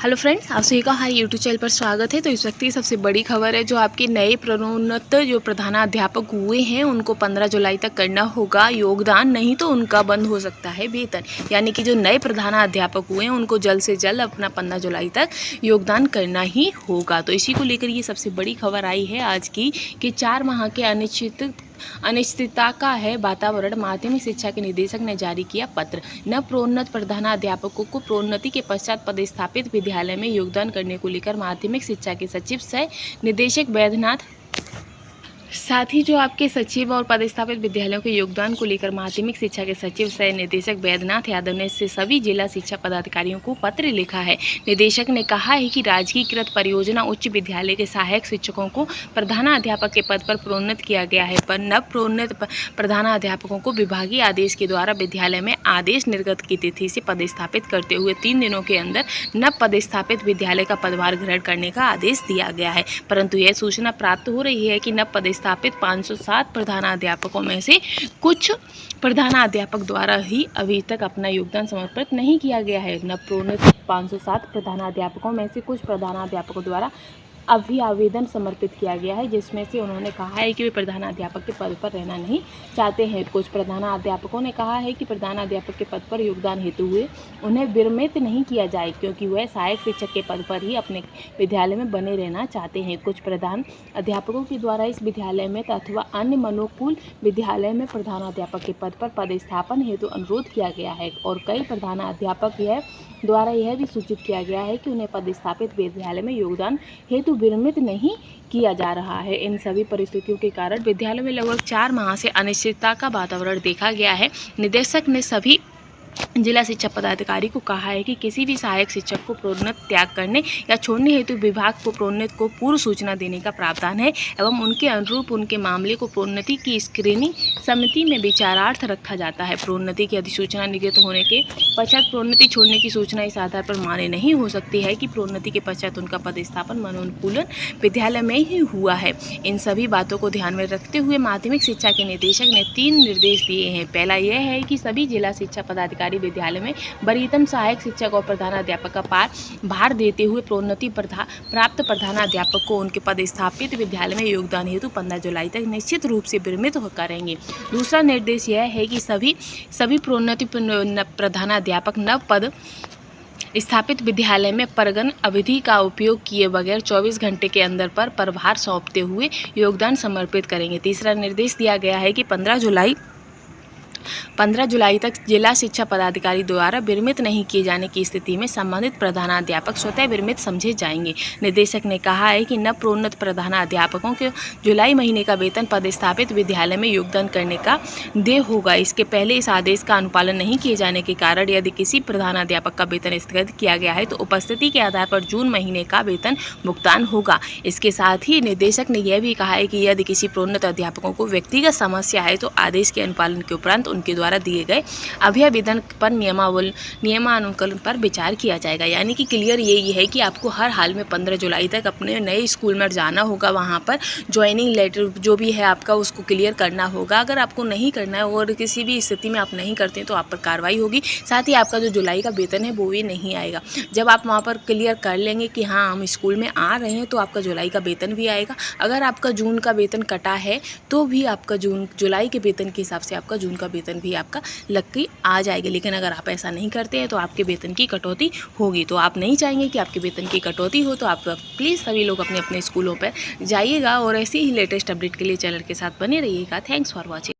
Hello friends, आप सभी का हमारे यूट्यूब चैनल पर स्वागत है। तो इस वक्त की सबसे बड़ी खबर है, जो आपके नए प्रोन्नत जो प्रधानाध्यापक हुए हैं उनको 15 जुलाई तक करना होगा योगदान, नहीं तो उनका बंद हो सकता है वेतन। यानी कि जो नए प्रधानाध्यापक हुए हैं उनको जल्द से जल्द अपना 15 जुलाई तक योगदान करना ही होगा। तो इसी को लेकर ये सबसे बड़ी खबर आई है आज की कि 4 माह के अनिश्चितता का है वातावरण। माध्यमिक शिक्षा के निदेशक ने जारी किया पत्र। नव प्रोन्नत प्रधानाध्यापकों को प्रोन्नति के पश्चात पदस्थापित विद्यालय में योगदान करने को लेकर माध्यमिक शिक्षा के सचिव सह निदेशक वैद्यनाथ, साथ ही जो आपके सचिव और पदस्थापित विद्यालयों के योगदान को लेकर माध्यमिक शिक्षा के सचिव सह निदेशक वैद्यनाथ यादव ने इससे सभी जिला शिक्षा पदाधिकारियों को पत्र लिखा है। निदेशक ने कहा है कि राजकीयकृत परियोजना उच्च विद्यालय के सहायक शिक्षकों को प्रधानाध्यापक के पद पर प्रोन्नत किया गया है, पर नव प्रोन्नत प्रधानाध्यापकों को विभागीय आदेश के द्वारा विद्यालय में आदेश निर्गत की तिथि से पदस्थापित करते हुए 3 दिनों के अंदर नव पदस्थापित विद्यालय का पदभार ग्रहण करने का आदेश दिया गया है। परंतु यह सूचना प्राप्त हो रही है कि नव पदस्थापित 507 प्रधानाध्यापकों में से कुछ प्रधानाध्यापक द्वारा ही अभी तक अपना योगदान समर्पित नहीं किया गया है। नव प्रोन्नत 507 प्रधानाध्यापकों में से कुछ प्रधानाध्यापकों द्वारा अभी आवेदन समर्पित किया गया है, जिसमें से उन्होंने कहा है कि वे प्रधानाध्यापक के पद पर रहना नहीं चाहते हैं। कुछ प्रधानाध्यापकों ने कहा है कि प्रधानाध्यापक के पद पर योगदान हेतु हुए उन्हें विरमित नहीं किया जाए, क्योंकि वह सहायक शिक्षक के पद पर ही अपने विद्यालय में बने रहना चाहते हैं। कुछ प्रधान अध्यापकों के द्वारा इस विद्यालय में अथवा अन्य मनोकूल विद्यालय में प्रधानाध्यापक के पद पर पदस्थापन हेतु अनुरोध किया गया है, और कई प्रधानाध्यापक द्वारा यह भी सूचित किया गया है कि उन्हें पदस्थापित विद्यालय में योगदान हेतु विरमित नहीं किया जा रहा है। इन सभी परिस्थितियों के कारण विद्यालय में लगभग 4 माह से अनिश्चितता का वातावरण देखा गया है। निदेशक ने सभी जिला शिक्षा पदाधिकारी को कहा है कि किसी भी सहायक शिक्षक को प्रोन्नत त्याग करने या छोड़ने हेतु विभाग को प्रोन्नत को पूर्व सूचना देने का प्रावधान है, एवं उनके अनुरूप उनके मामले को प्रोन्नति की स्क्रीनिंग समिति में विचारार्थ रखा जाता है। प्रोन्नति की अधिसूचना निर्गत होने के पश्चात प्रोन्नति छोड़ने की सूचना इस आधार पर मान्य नहीं हो सकती है कि प्रोन्नति के पश्चात उनका पदस्थापन मनोनुकूलन विद्यालय में ही हुआ है। इन सभी बातों को ध्यान में रखते हुए माध्यमिक शिक्षा के निदेशक ने 3 निर्देश दिए हैं। पहला यह है कि सभी जिला शिक्षा पदाधिकारी विद्यालय में वरीयतम सहायक शिक्षक और प्रधानाध्यापक का भार देते हुए प्रोन्नति प्राप्त प्रधानाध्यापक को उनके पदस्थापित विद्यालय में योगदान हेतु 15 जुलाई तक निश्चित रूप से विरमित करेंगे। दूसरा निर्देश यह है कि सभी प्रोन्नति प्रधानाध्यापक नव पद स्थापित विद्यालय में परगन अवधि का उपयोग किए बगैर 24 घंटे के अंदर पर प्रभार सौंपते हुए योगदान समर्पित करेंगे। तीसरा निर्देश दिया गया है कि 15 जुलाई तक जिला शिक्षा पदाधिकारी द्वारा विरमित नहीं किए जाने की स्थिति में संबंधित प्रधानाध्यापक स्वतः विरमित समझे जाएंगे। निदेशक ने कहा है कि नव प्रोन्नत प्रधानाध्यापकों के जुलाई महीने का वेतन पदस्थापित विद्यालय में योगदान करने का देय होगा। इसके पहले इस आदेश का अनुपालन नहीं किए जाने के कारण यदि किसी प्रधानाध्यापक का वेतन स्थगित किया गया है तो उपस्थिति के आधार पर जून महीने का वेतन भुगतान होगा। इसके साथ ही निदेशक ने यह भी कहा है कि यदि किसी प्रोन्नत अध्यापकों को व्यक्तिगत समस्या है तो आदेश के अनुपालन के उपरांत उनके द्वारा दिए गए अभ्यावेदन पर नियमानुकूलन पर विचार किया जाएगा। यानी कि क्लियर यही है कि आपको हर हाल में 15 जुलाई तक अपने नए स्कूल में जाना होगा, वहाँ पर ज्वाइनिंग लेटर जो भी है आपका उसको क्लियर करना होगा। अगर आपको नहीं करना है और किसी भी स्थिति में आप नहीं करते तो आप पर कार्रवाई होगी। साथ ही आपका जो जुलाई का वेतन है वो भी नहीं आएगा। जब आप वहाँ पर क्लियर कर लेंगे कि हाँ हम स्कूल में आ रहे हैं तो आपका जुलाई का वेतन भी आएगा। अगर आपका जून का वेतन कटा है तो भी आपका जुलाई के वेतन के हिसाब से आपका जून का वेतन भी आपका लग के आ जाएगा। लेकिन अगर आप ऐसा नहीं करते हैं तो आपके वेतन की कटौती होगी। तो आप नहीं चाहेंगे कि आपके वेतन की कटौती हो, तो आप प्लीज़ सभी लोग अपने अपने स्कूलों पर जाइएगा और ऐसे ही लेटेस्ट अपडेट के लिए चैनल के साथ बने रहिएगा। Thanks for watching.